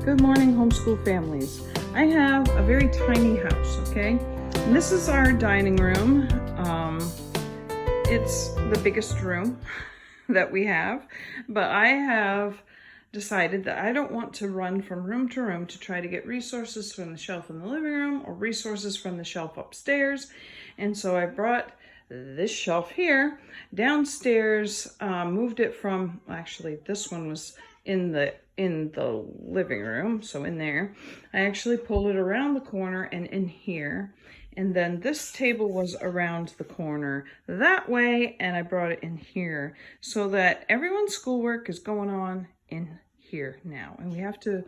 Good morning, homeschool families. I have a very tiny house, okay? And this is our dining room. It's the biggest room that we have, but I have decided that I don't want to run from room to room to try to get resources from the shelf in the living room or resources from the shelf upstairs. And so I brought this shelf here downstairs, moved it from, actually this one was in the living room, so in there. I actually pulled it around the corner and in here, and then this table was around the corner that way, and I brought it in here so that everyone's schoolwork is going on in here now, and we have to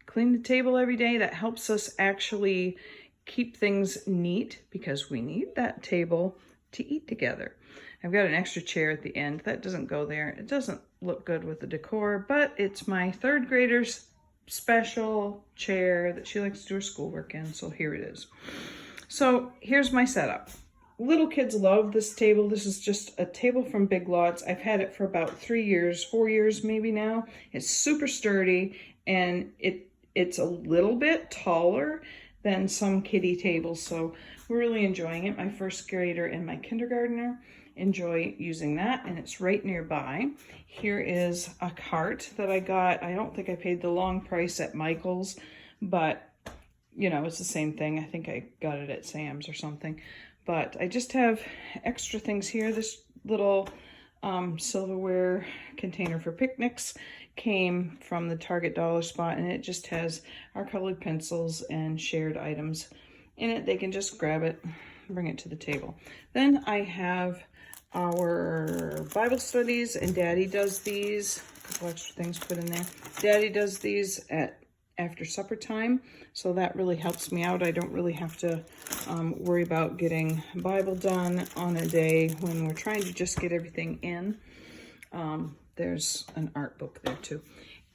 clean the table every day. That helps us actually keep things neat because we need that table to eat together. I've got an extra chair at the end. That doesn't go there. It doesn't look good with the decor, but it's my third grader's special chair that she likes to do her schoolwork in, so here it is. So here's my setup. Little kids love this table. This is just a table from Big Lots. I've had it for about 3 years, 4 years maybe now. It's super sturdy, and it's a little bit taller than some kiddie tables, so we're really enjoying it. My first grader and my kindergartner enjoy using that, and it's right nearby. Here is a cart that I got. I don't think I paid the long price at Michael's, but you know, it's the same thing. I think I got it at Sam's or something. But I just have extra things here. This little silverware container for picnics came from the Target dollar spot, and it just has our colored pencils and shared items in it. They can just grab it, bring it to the table. Then I have our Bible studies, and Daddy does these. A couple extra things put in there. Daddy does these after supper time, so that really helps me out. I don't really have to worry about getting Bible done on a day when we're trying to just get everything in. There's an art book there too.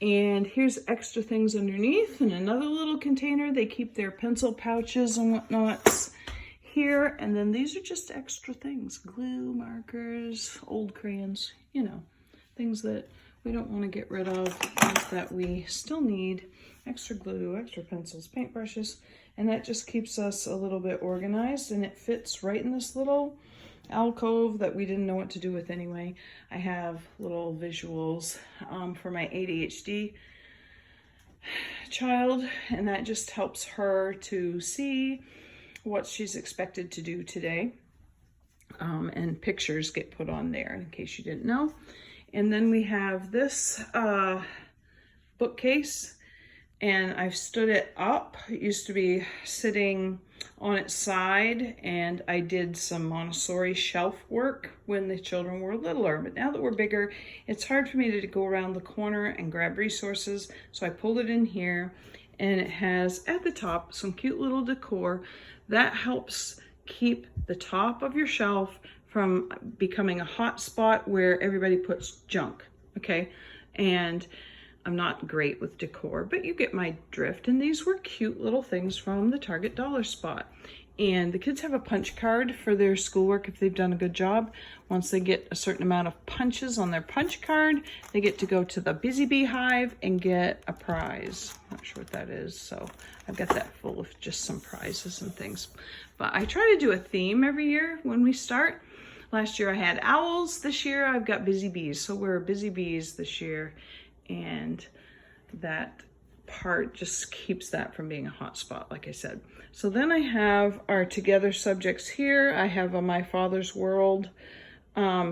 And here's extra things underneath in another little container. They keep their pencil pouches and whatnots here. And then these are just extra things. Glue, markers, old crayons, you know, things that we don't want to get rid of, things that we still need. Extra glue, extra pencils, paintbrushes, and that just keeps us a little bit organized, and it fits right in this little alcove that we didn't know what to do with anyway. I have little visuals for my ADHD child, and that just helps her to see what she's expected to do today, and pictures get put on there in case you didn't know. And then we have this bookcase, and I've stood it up. It used to be sitting on its side, and I did some Montessori shelf work when the children were littler, but now that we're bigger, it's hard for me to go around the corner and grab resources, so I pulled it in here, and it has at the top some cute little decor that helps keep the top of your shelf from becoming a hot spot where everybody puts junk, okay? And I'm not great with decor, but you get my drift. And these were cute little things from the Target dollar spot. And the kids have a punch card for their schoolwork if they've done a good job. Once they get a certain amount of punches on their punch card, they get to go to the Busy Bee Hive and get a prize. Not sure what that is, so I've got that full of just some prizes and things. But I try to do a theme every year when we start. Last year I had owls. This year I've got busy bees. So we're busy bees this year, and that part just keeps that from being a hot spot, like I said. So then I have our together subjects here. I have a My Father's World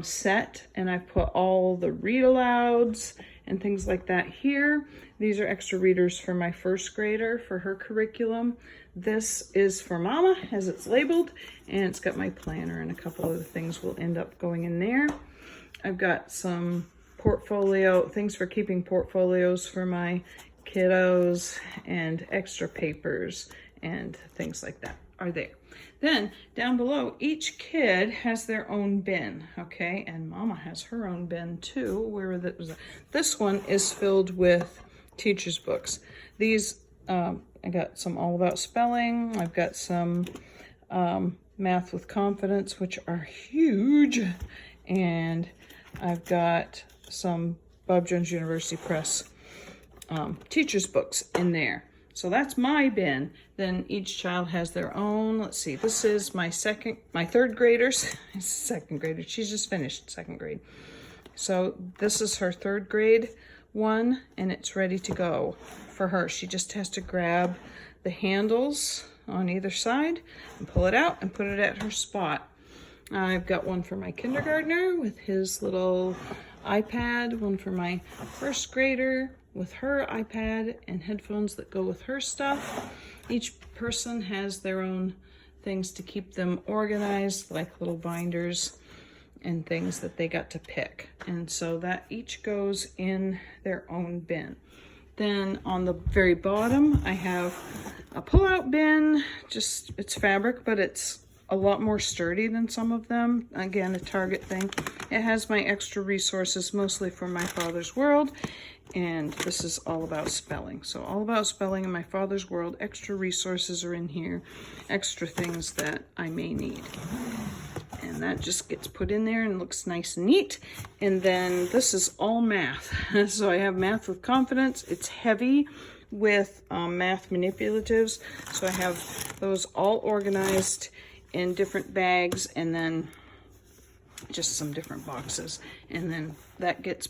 set, and I've put all the read alouds and things like that here. These are extra readers for my first grader for her curriculum. This is for Mama, as it's labeled, and it's got my planner, and a couple of the things will end up going in there. I've got some portfolio things for keeping portfolios for my kiddos, and extra papers and things like that are there. Then down below, each kid has their own bin, okay? And Mama has her own bin too. Where this one is filled with teachers' books. These I got some all about spelling. I've got some math with confidence, which are huge, and I've got some Bob Jones University Press teacher's books in there. So that's my bin. Then each child has their own. Let's see, this is my third graders. Second grader, she's just finished second grade. So this is her third grade one, and it's ready to go for her. She just has to grab the handles on either side and pull it out and put it at her spot. I've got one for my kindergartner with his little iPad, one for my first grader with her iPad and headphones that go with her stuff. Each person has their own things to keep them organized, like little binders and things that they got to pick. And so that each goes in their own bin. Then on the very bottom, I have a pull-out bin. Just, it's fabric, but it's a lot more sturdy than some of them. Again, a Target thing. It has my extra resources, mostly from My Father's World. And this is all about spelling. So all about spelling in My Father's World. Extra resources are in here. Extra things that I may need. And that just gets put in there and looks nice and neat. And then this is all math. So I have Math with Confidence. It's heavy with math manipulatives. So I have those all organized in different bags, and then just some different boxes. And then that gets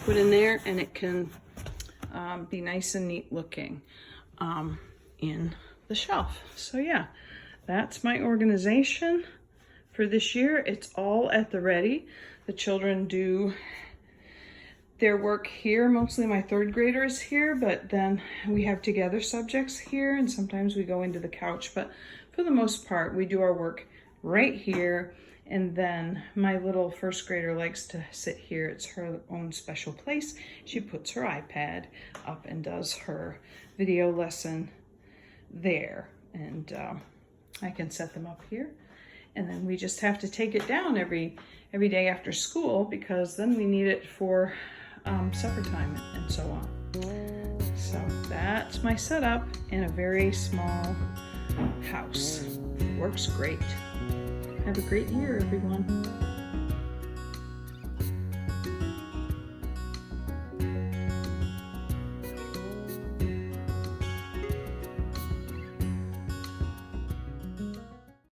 put in there, and it can be nice and neat looking in the shelf. So yeah, that's my organization for this year. It's all at the ready. The children do their work here. Mostly my third grader is here, but then we have together subjects here, and sometimes we go into the couch, but for the most part, we do our work right here. And then my little first grader likes to sit here. It's her own special place. She puts her iPad up and does her video lesson there. And I can set them up here. And then we just have to take it down every day after school, because then we need it for supper time and so on. So that's my setup in a very small house. Works great. Have a great year, everyone.